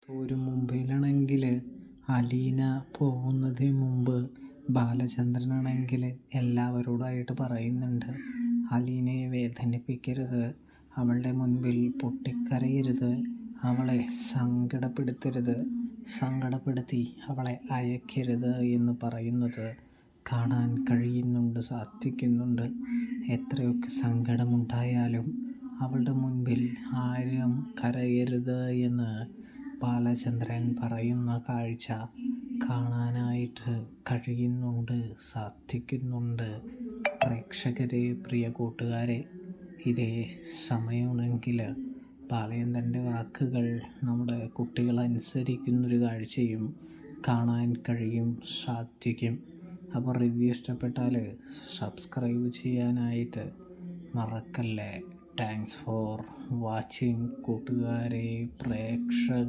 ഒരു മുംബൈയിലാണെങ്കിൽ അലീന പോകുന്നതിന് മുമ്പ് ബാലചന്ദ്രനാണെങ്കിൽ എല്ലാവരോടായിട്ട് പറയുന്നുണ്ട്, അലീനയെ വേദനിപ്പിക്കരുത്, അവളുടെ മുൻപിൽ പൊട്ടിക്കരയരുത്, അവളെ സങ്കടപ്പെടുത്തി അവളെ അയക്കരുത് എന്ന് പറയുന്നത് കാണാൻ കഴിയുന്നുണ്ട്, സാധിക്കുന്നുണ്ട്. എത്രയൊക്കെ സങ്കടമുണ്ടായാലും അവളുടെ മുൻപിൽ ആരും കരയരുത് എന്ന് ബാലചന്ദ്രൻ പറയുന്ന കാഴ്ച കാണാനായിട്ട് കഴിയുന്നുണ്ട്, സാധിക്കുന്നുണ്ട്. പ്രേക്ഷകരെ, പ്രിയ കൂട്ടുകാരെ, ഇതേ സമയമാണെങ്കിൽ ബാലചന്ദ്രൻ്റെ വാക്കുകൾ നമ്മുടെ കുട്ടികൾ അനുസരിക്കുന്നൊരു കാഴ്ചയും കാണാൻ കഴിയും, സാധിക്കും. അപ്പോൾ റിവ്യൂ ഇഷ്ടപ്പെട്ടാൽ സബ്സ്ക്രൈബ് ചെയ്യാനായിട്ട് മറക്കല്ലേ. താങ്ക്സ് ഫോർ വാച്ചിങ് കൂട്ടുകാരെ, പ്രേക്ഷകർ.